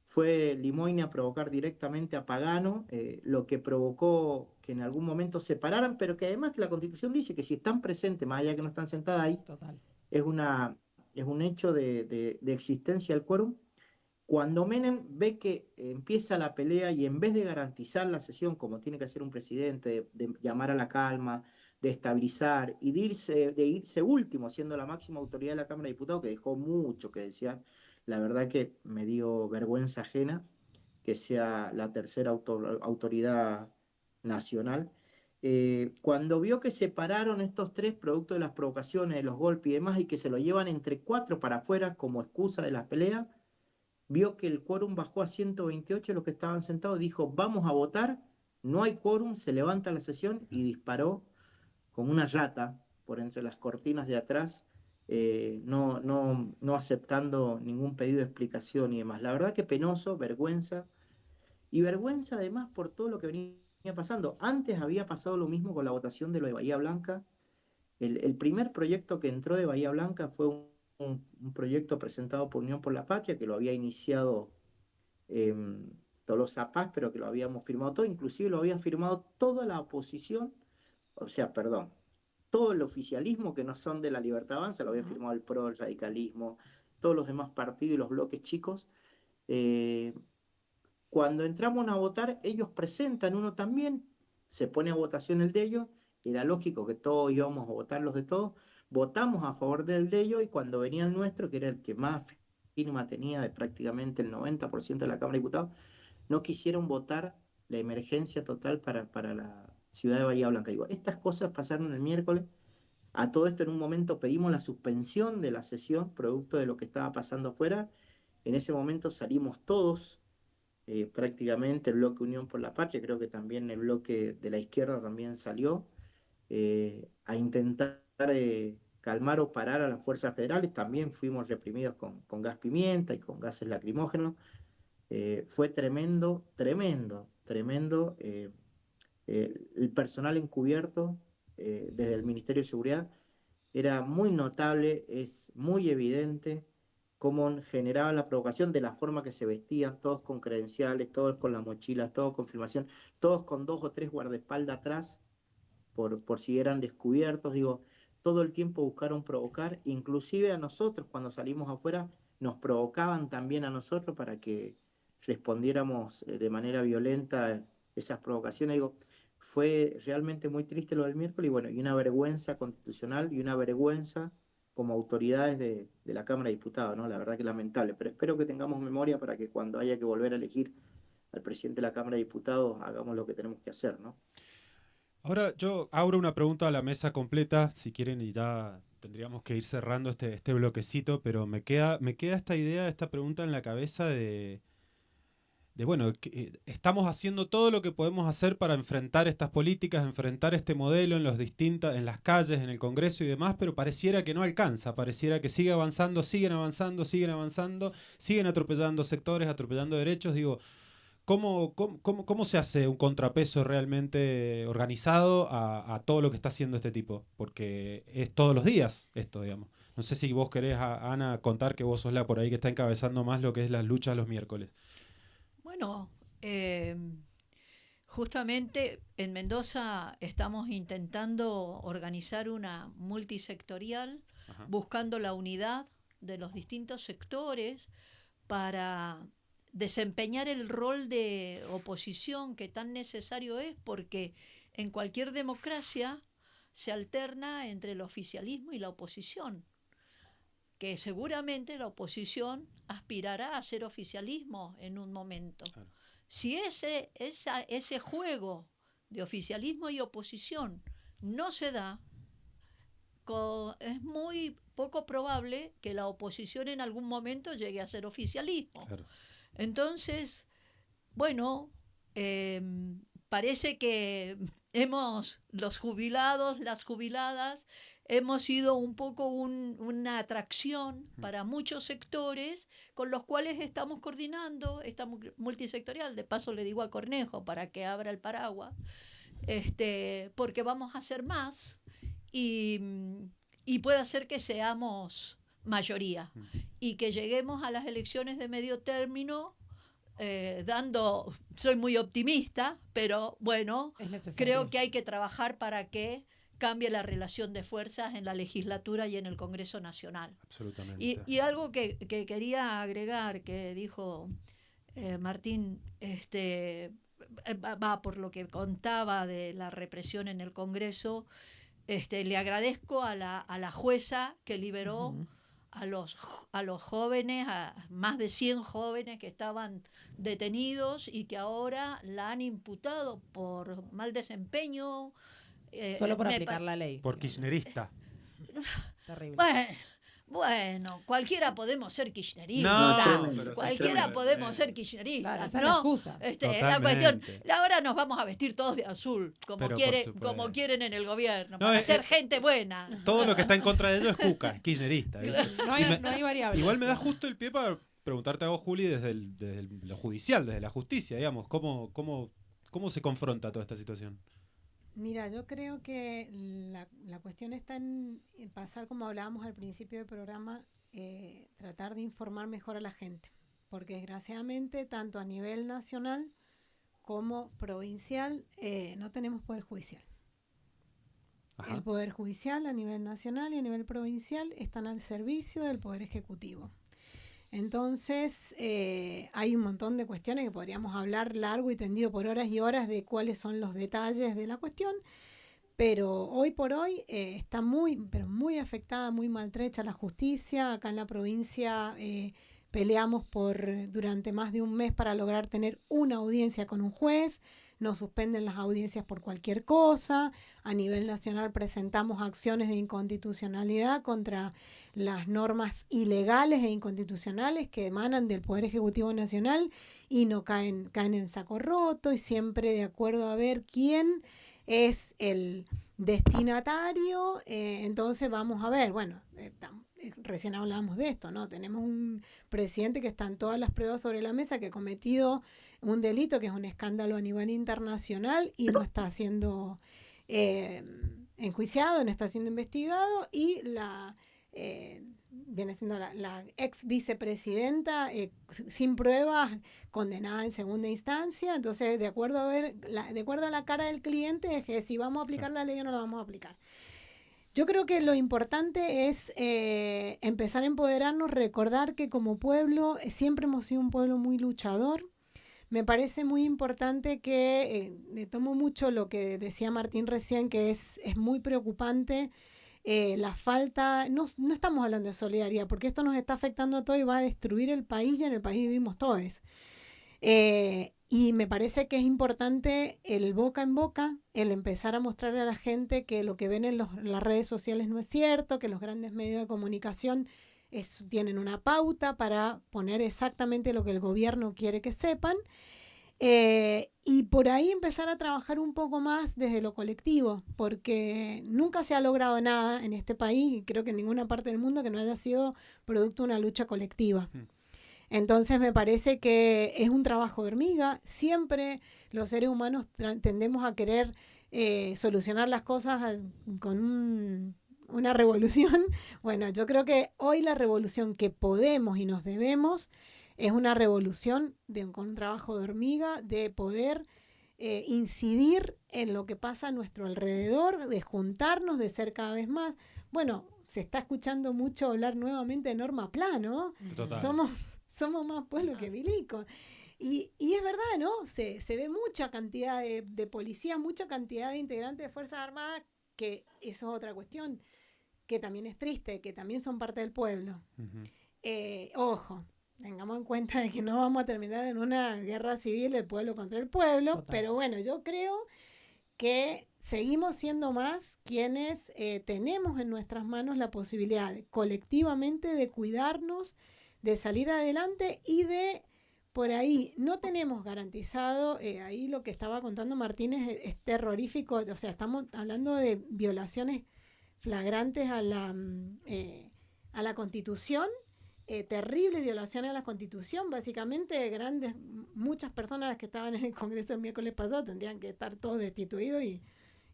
Fue Limoine a provocar directamente a Pagano, lo que provocó que en algún momento se pararan, pero que además que la Constitución dice que si están presentes, más allá que no están sentadas ahí, Total. es un hecho de existencia del quórum. Cuando Menem ve que empieza la pelea y en vez de garantizar la sesión, como tiene que hacer un presidente, de llamar a la calma, de estabilizar y de irse último, siendo la máxima autoridad de la Cámara de Diputados, que dejó mucho que desear, la verdad que me dio vergüenza ajena que sea la tercera autoridad nacional. Cuando vio que se pararon estos 3 producto de las provocaciones, de los golpes y demás, y que se lo llevan entre 4 para afuera como excusa de la pelea, vio que el quórum bajó a 128 los que estaban sentados, dijo, vamos a votar, no hay quórum, se levanta la sesión y disparó como una rata por entre las cortinas de atrás, no aceptando ningún pedido de explicación y demás. La verdad que penoso, vergüenza, y vergüenza además por todo lo que venía pasando. Antes había pasado lo mismo con la votación de lo de Bahía Blanca. El primer proyecto que entró de Bahía Blanca fue un proyecto presentado por Unión por la Patria, que lo había iniciado Tolosa Paz, pero que lo habíamos firmado todo, inclusive lo había firmado toda la oposición, o sea, perdón, todo el oficialismo que no son de la Libertad Avanza, lo había firmado el PRO, el radicalismo, todos los demás partidos y los bloques chicos. Cuando entramos a votar, ellos presentan uno también, se pone a votación el de ellos, era lógico que todos íbamos a votar los de todos, votamos a favor del de ellos, y cuando venía el nuestro, que era el que más firma tenía de prácticamente el 90% de la Cámara de Diputados, no quisieron votar la emergencia total para la ciudad de Bahía Blanca. Digo, estas cosas pasaron el miércoles. A todo esto, en un momento pedimos la suspensión de la sesión, producto de lo que estaba pasando afuera. En ese momento salimos todos, prácticamente el bloque Unión por la Patria, creo que también el bloque de la izquierda también salió, a intentar calmar o parar a las fuerzas federales. También fuimos reprimidos con gas pimienta y con gases lacrimógenos. Fue tremendo, tremendo, tremendo. El personal encubierto desde el Ministerio de Seguridad era muy notable, es muy evidente cómo generaban la provocación, de la forma que se vestían, todos con credenciales, todos con las mochilas, todos con filmación, todos con 2 o 3 guardaespaldas atrás, por si eran descubiertos. Digo, todo el tiempo buscaron provocar, inclusive a nosotros cuando salimos afuera, nos provocaban también a nosotros para que respondiéramos de manera violenta esas provocaciones. Digo, fue realmente muy triste lo del miércoles, y bueno, y una vergüenza constitucional y una vergüenza como autoridades de la Cámara de Diputados, ¿no? La verdad que lamentable, pero espero que tengamos memoria para que cuando haya que volver a elegir al presidente de la Cámara de Diputados hagamos lo que tenemos que hacer, ¿no? Ahora yo abro una pregunta a la mesa completa, si quieren, y ya tendríamos que ir cerrando este bloquecito, pero me queda esta idea, esta pregunta en la cabeza bueno, estamos haciendo todo lo que podemos hacer para enfrentar estas políticas, enfrentar este modelo en en las calles, en el Congreso y demás, pero pareciera que no alcanza, pareciera que sigue avanzando, siguen avanzando, siguen atropellando sectores, atropellando derechos. Digo, ¿cómo se hace un contrapeso realmente organizado a todo lo que está haciendo este tipo? Porque es todos los días esto, digamos. No sé si vos querés, Ana, contar que vos sos la por ahí que está encabezando más lo que es las luchas los miércoles. Bueno, justamente en Mendoza estamos intentando organizar una multisectorial, Ajá. buscando la unidad de los distintos sectores para desempeñar el rol de oposición que tan necesario es, porque en cualquier democracia se alterna entre el oficialismo y la oposición, que seguramente la oposición aspirará a ser oficialismo en un momento. Claro. Si ese juego de oficialismo y oposición no se da, es muy poco probable que la oposición en algún momento llegue a ser oficialismo. Claro. Entonces, bueno, parece que los jubilados, las jubiladas, hemos sido un poco una atracción para muchos sectores con los cuales estamos coordinando esta multisectorial. De paso le digo a Cornejo para que abra el paraguas, porque vamos a hacer más y puede ser que seamos mayoría y que lleguemos a las elecciones de medio término soy muy optimista, pero bueno, creo que hay que trabajar para que cambie la relación de fuerzas en la legislatura y en el Congreso Nacional. Absolutamente. Y algo que quería agregar, que dijo Martín, va por lo que contaba de la represión en el Congreso. Le agradezco a la jueza que liberó a los jóvenes, a más de 100 jóvenes que estaban detenidos y que ahora la han imputado por mal desempeño. Solo por aplicar la ley. Por kirchnerista. Terrible. Bueno, cualquiera podemos ser kirchneristas. No, pero cualquiera podemos ser kirchneristas. Claro, esa es ¿no? la excusa. La cuestión, ahora nos vamos a vestir todos de azul, como quieren en el gobierno, para ser gente buena. Todo lo que está en contra de ellos es cuca, es kirchnerista. No hay variables. Igual me da justo el pie para preguntarte a vos, Juli, desde lo judicial, desde la justicia, digamos, ¿cómo se confronta toda esta situación? Mira, yo creo que la cuestión está en pasar, como hablábamos al principio del programa, tratar de informar mejor a la gente, porque desgraciadamente tanto a nivel nacional como provincial no tenemos poder judicial. Ajá. El poder judicial a nivel nacional y a nivel provincial están al servicio del poder ejecutivo. Entonces, hay un montón de cuestiones que podríamos hablar largo y tendido por horas y horas de cuáles son los detalles de la cuestión, pero hoy por hoy está pero muy afectada, muy maltrecha la justicia. Acá en la provincia peleamos durante más de un mes para lograr tener una audiencia con un juez. Nos suspenden las audiencias por cualquier cosa. A nivel nacional presentamos acciones de inconstitucionalidad contra las normas ilegales e inconstitucionales que emanan del Poder Ejecutivo Nacional y no caen en saco roto, y siempre de acuerdo a ver quién es el destinatario. Entonces vamos a ver, bueno, recién hablábamos de esto, ¿no? Tenemos un presidente que están todas las pruebas sobre la mesa, que ha cometido un delito que es un escándalo a nivel internacional y no está siendo enjuiciado, no está siendo investigado, y viene siendo la ex vicepresidenta sin pruebas, condenada en segunda instancia. Entonces, de acuerdo a la cara del cliente, es que si vamos a aplicar la ley o no la vamos a aplicar. Yo creo que lo importante es empezar a empoderarnos, recordar que como pueblo siempre hemos sido un pueblo muy luchador. Me parece muy importante que, me tomo mucho lo que decía Martín recién, que es muy preocupante la falta. No estamos hablando de solidaridad, porque esto nos está afectando a todos y va a destruir el país, y en el país vivimos todos. Y me parece que es importante el boca en boca, el empezar a mostrarle a la gente que lo que ven en las redes sociales no es cierto, que los grandes medios de comunicación tienen una pauta para poner exactamente lo que el gobierno quiere que sepan. Y por ahí empezar a trabajar un poco más desde lo colectivo, porque nunca se ha logrado nada en este país, y creo que en ninguna parte del mundo, que no haya sido producto de una lucha colectiva. Entonces me parece que es un trabajo de hormiga. Siempre los seres humanos tendemos a querer solucionar las cosas con una revolución. Bueno, yo creo que hoy la revolución que podemos y nos debemos es una revolución con un trabajo de hormiga, de poder incidir en lo que pasa a nuestro alrededor, de juntarnos, de ser cada vez más. Bueno, se está escuchando mucho hablar nuevamente de Norma Pla, ¿no? Total. Somos más pueblo que milicos. Y es verdad, ¿no? Se ve mucha cantidad de policías, mucha cantidad de integrantes de Fuerzas Armadas, que eso es otra cuestión, que también es triste, que también son parte del pueblo. Ojo, tengamos en cuenta de que no vamos a terminar en una guerra civil, el pueblo contra el pueblo. Total. Pero bueno, yo creo que seguimos siendo más quienes tenemos en nuestras manos la posibilidad colectivamente de cuidarnos, de salir adelante y de, por ahí, no tenemos garantizado, ahí lo que estaba contando Martínez es terrorífico, o sea, estamos hablando de violaciones flagrantes a la Constitución, terribles violaciones a la Constitución, básicamente muchas personas que estaban en el Congreso el miércoles pasado tendrían que estar todos destituidos y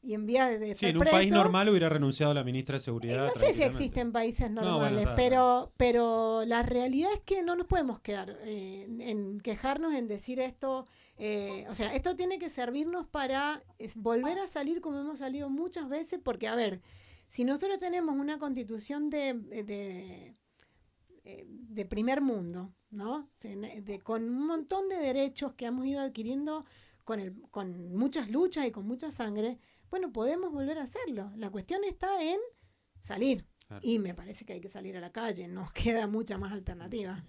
en vía de estar en un país normal hubiera renunciado la ministra de Seguridad. No sé si existen países normales, pero la realidad es que no nos podemos quedar en quejarnos, en decir esto. O sea, esto tiene que servirnos para volver a salir como hemos salido muchas veces, porque, a ver, si nosotros tenemos una constitución de primer mundo, ¿no? Con un montón de derechos que hemos ido adquiriendo con muchas luchas y con mucha sangre, bueno, podemos volver a hacerlo. La cuestión está en salir. Claro. Y me parece que hay que salir a la calle. Nos queda mucha más alternativa.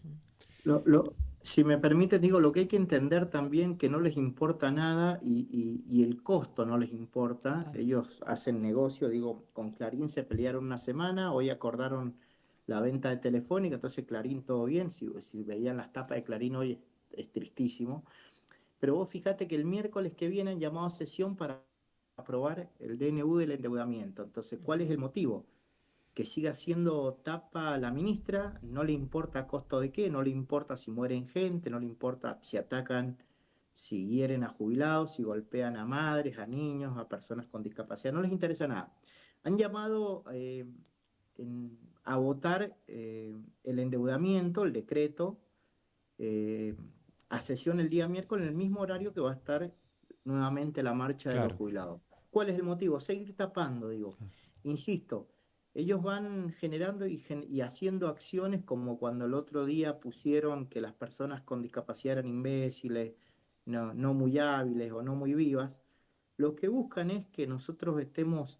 Si me permite, digo, lo que hay que entender también que no les importa nada y el costo no les importa. Claro. Ellos hacen negocio, digo, con Clarín se pelearon una semana, hoy acordaron la venta de Telefónica, entonces Clarín todo bien. Si veían las tapas de Clarín hoy es tristísimo. Pero vos fíjate que el miércoles que viene han llamado a sesión para aprobar el DNU del endeudamiento. Entonces, ¿cuál es el motivo? Que siga siendo tapa a la ministra, no le importa a costo de qué, no le importa si mueren gente, no le importa si atacan, si hieren a jubilados, si golpean a madres, a niños, a personas con discapacidad, no les interesa nada. Han llamado a votar el endeudamiento, el decreto, a sesión el día miércoles en el mismo horario que va a estar nuevamente la marcha de los jubilados. ¿Cuál es el motivo? Seguir tapando, digo. Insisto, ellos van generando y haciendo acciones como cuando el otro día pusieron que las personas con discapacidad eran imbéciles, no muy hábiles o no muy vivas. Lo que buscan es que nosotros estemos,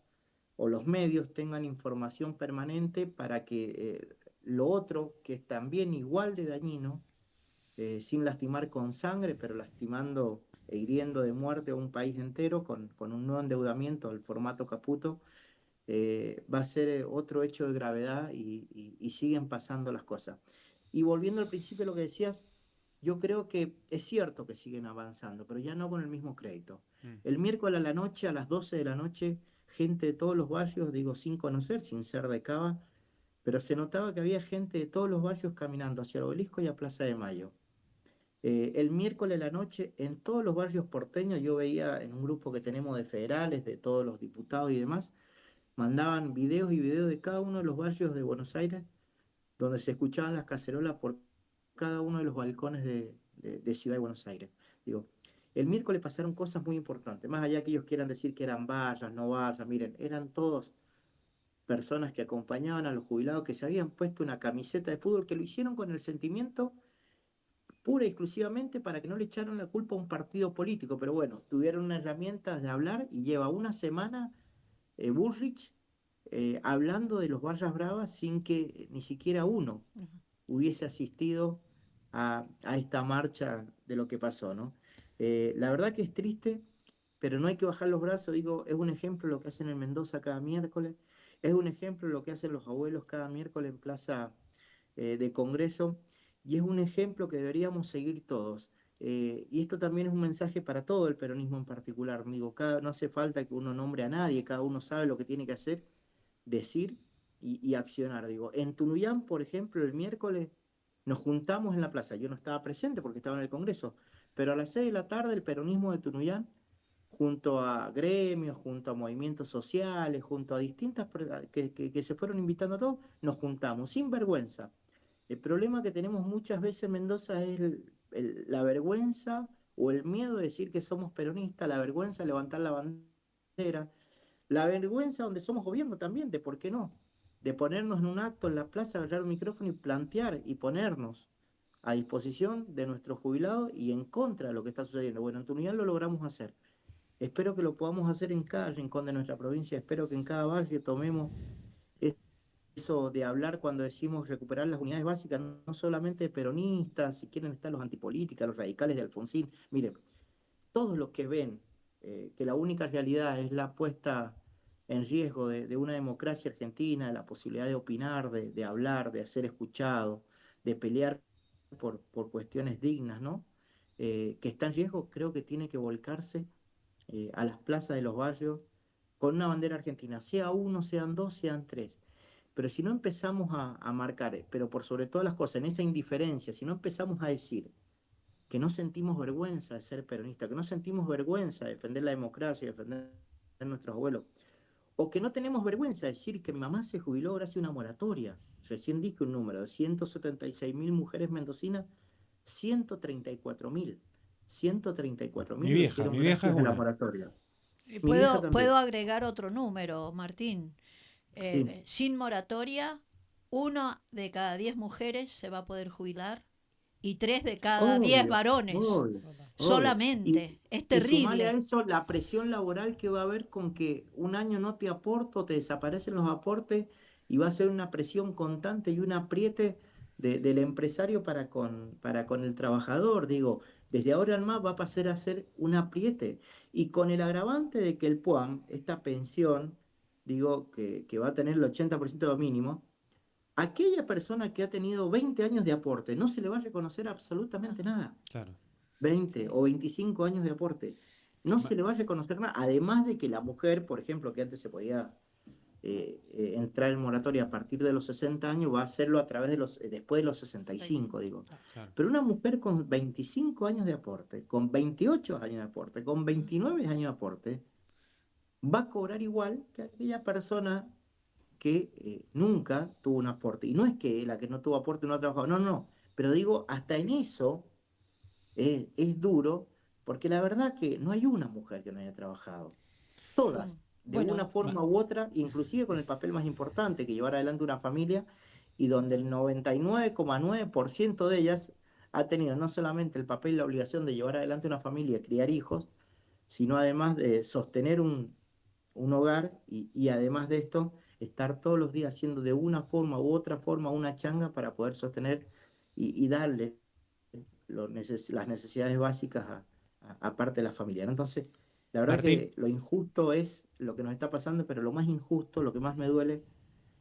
o los medios tengan información permanente para que lo otro, que es también igual de dañino, sin lastimar con sangre, pero lastimando e hiriendo de muerte a un país entero con un nuevo endeudamiento del formato Caputo, va a ser otro hecho de gravedad y siguen pasando las cosas. Y volviendo al principio de lo que decías, yo creo que es cierto que siguen avanzando, pero ya no con el mismo crédito. El miércoles a la noche, a las 12 de la noche, gente de todos los barrios, digo sin conocer, sin ser de Cava, pero se notaba que había gente de todos los barrios caminando hacia el Obelisco y a Plaza de Mayo. El miércoles a la noche, en todos los barrios porteños, yo veía en un grupo que tenemos de federales, de todos los diputados y demás, mandaban videos y videos de cada uno de los barrios de Buenos Aires, donde se escuchaban las cacerolas por cada uno de los balcones de Ciudad de Buenos Aires. Digo, el miércoles pasaron cosas muy importantes, más allá que ellos quieran decir que eran vallas, no vallas, miren, eran todos personas que acompañaban a los jubilados, que se habían puesto una camiseta de fútbol, que lo hicieron con el sentimiento pura y exclusivamente para que no le echaran la culpa a un partido político, pero bueno, tuvieron una herramienta de hablar y lleva una semana Bullrich hablando de los Barras Bravas sin que ni siquiera uno hubiese asistido a esta marcha de lo que pasó, ¿no? La verdad que es triste, pero no hay que bajar los brazos. Digo, es un ejemplo lo que hacen en Mendoza cada miércoles, es un ejemplo lo que hacen los abuelos cada miércoles en Plaza de Congreso, y es un ejemplo que deberíamos seguir todos. Y esto también es un mensaje para todo el peronismo en particular. Digo, no hace falta que uno nombre a nadie, cada uno sabe lo que tiene que hacer, decir y accionar. Digo, en Tunuyán, por ejemplo, el miércoles nos juntamos en la plaza. Yo no estaba presente porque estaba en el Congreso, pero a las 6 de la tarde el peronismo de Tunuyán, junto a gremios, junto a movimientos sociales, junto a distintas que se fueron invitando a todos, nos juntamos sin vergüenza. El problema que tenemos muchas veces en Mendoza es la vergüenza o el miedo de decir que somos peronistas, la vergüenza de levantar la bandera, la vergüenza donde somos gobierno también, de por qué no, de ponernos en un acto en la plaza, agarrar un micrófono y plantear y ponernos a disposición de nuestros jubilados y en contra de lo que está sucediendo. Bueno, en Tunuyán lo logramos hacer. Espero que lo podamos hacer en cada rincón de nuestra provincia, espero que en cada barrio tomemos eso de hablar cuando decimos recuperar las unidades básicas, no solamente peronistas, si quieren estar los antipolíticas, los radicales de Alfonsín. Mire, todos los que ven que la única realidad es la puesta en riesgo de una democracia argentina, de la posibilidad de opinar, de hablar, de ser escuchado, de pelear por cuestiones dignas, ¿no? Que está en riesgo, creo que tiene que volcarse a las plazas de los barrios con una bandera argentina, sea uno, sean dos, sean tres. Pero si no empezamos a marcar, pero por sobre todas las cosas, en esa indiferencia, si no empezamos a decir que no sentimos vergüenza de ser peronistas, que no sentimos vergüenza de defender la democracia, de defender a nuestros abuelos, o que no tenemos vergüenza de decir que mi mamá se jubiló gracias a una moratoria. Recién dije un número de 176.000 mujeres mendocinas, 134.000. 134.000 Mi lo vieja hicieron es gracias a la una. moratoria. Y Mi vieja también. puedo agregar otro número, Martín. Sí. Sin moratoria, 1 de cada 10 mujeres se va a poder jubilar y 3 de cada 10 Obvio, varones. obvio. Solamente. Es Y sumale a terrible. eso la presión laboral que va a haber con que un año no te aporto, te desaparecen los aportes y va a ser una presión constante y un apriete del empresario para con el trabajador. Digo, desde ahora en más va a pasar a ser un apriete. Y con el agravante de que el PUAM, esta pensión, digo, que va a tener el 80% de mínimo, aquella persona que ha tenido 20 años de aporte no se le va a reconocer absolutamente nada. Claro. 20 o 25 años de aporte. No se le va a reconocer nada. Además de que la mujer, por ejemplo, que antes se podía entrar en moratoria a partir de los 60 años, va a hacerlo a través de después de los 65, digo. Claro. Pero una mujer con 25 años de aporte, con 28 años de aporte, con 29 años de aporte, va a cobrar igual que aquella persona que nunca tuvo un aporte. Y no es que la que no tuvo aporte no ha trabajado, no, no. Pero digo, hasta en eso es duro, porque la verdad que no hay una mujer que no haya trabajado. Todas, de Bueno, una forma u otra, inclusive con el papel más importante, que llevar adelante una familia, y donde el 99,9% de ellas ha tenido no solamente el papel y la obligación de llevar adelante una familia, criar hijos, sino además de sostener un hogar y además de esto, estar todos los días haciendo de una forma u otra forma una changa para poder sostener y darle las necesidades básicas a parte de la familia, ¿no? Entonces, la verdad Martín, que lo injusto es lo que nos está pasando, pero lo más injusto, lo que más me duele,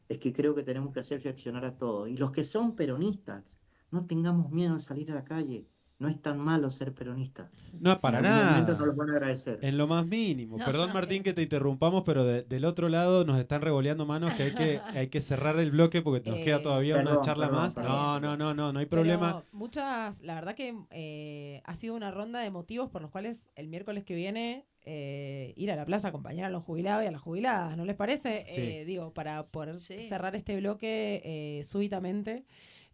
es que creo que tenemos que hacer reaccionar a todos. Y los que son peronistas, no tengamos miedo de salir a la calle. No es tan malo ser peronista. no, para En algún momento nos nada. los van a agradecer. En lo más mínimo. No, Perdón, Martín, que te interrumpamos, pero del otro lado nos están revoleando manos que hay que cerrar el bloque porque nos queda todavía una Perdón, charla perdón, más. perdón. No hay problema. Pero la verdad que ha sido una ronda de motivos por los cuales el miércoles que viene ir a la plaza a acompañar a los jubilados y a las jubiladas, ¿no les parece? Sí. Digo, para poder Sí. cerrar este bloque súbitamente,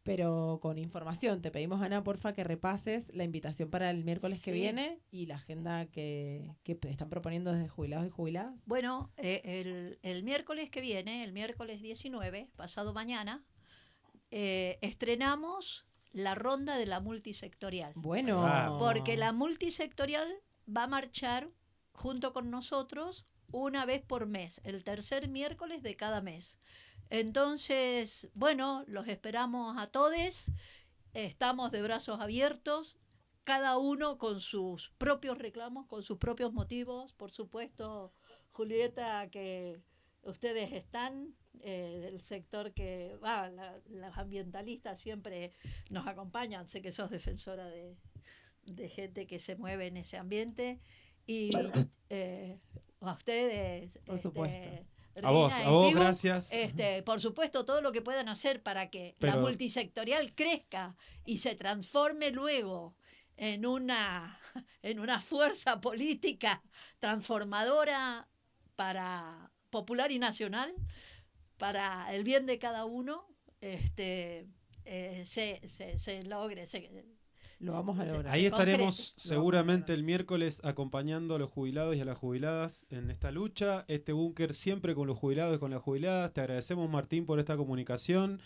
pero con información. Te pedimos, Ana, porfa, que repases la invitación para el miércoles que Sí. viene y la agenda que están proponiendo desde jubilados y jubiladas. Bueno, el miércoles que viene, el miércoles 19, pasado mañana, estrenamos la ronda de la multisectorial. Bueno, Ahí va. Porque la multisectorial va a marchar junto con nosotros una vez por mes, el tercer miércoles de cada mes. Entonces, bueno, los esperamos a todos, estamos de brazos abiertos, cada uno con sus propios reclamos, con sus propios motivos. Por supuesto, Julieta, que ustedes están del sector que las ambientalistas siempre nos acompañan. Sé que sos defensora de gente que se mueve en ese ambiente. Y a ustedes, Por supuesto. A vos, Tigu, gracias. por supuesto, todo lo que puedan hacer para que la Pero- multisectorial crezca y se transforme luego en una fuerza política transformadora para popular y nacional, para el bien de cada uno, se logre. Lo vamos a lograr. Ahí estaremos concrete. seguramente el miércoles acompañando a los jubilados y a las jubiladas en esta lucha. Este búnker siempre con los jubilados y con las jubiladas. Te agradecemos, Martín, por esta comunicación.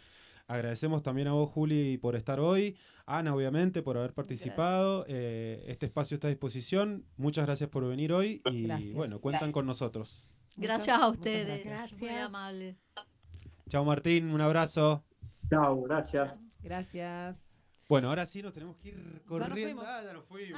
Agradecemos también a vos, Juli, por estar hoy. Ana, obviamente, por haber participado. Este espacio está a disposición. Muchas gracias por venir hoy y Gracias. bueno, cuentan con nosotros. Gracias a Muchas ustedes. gracias. Muy amable. Chao, Martín, un abrazo. Chao, gracias. Gracias. Bueno, ahora sí nos tenemos que ir nos corriendo. fuimos. Ya nos fuimos.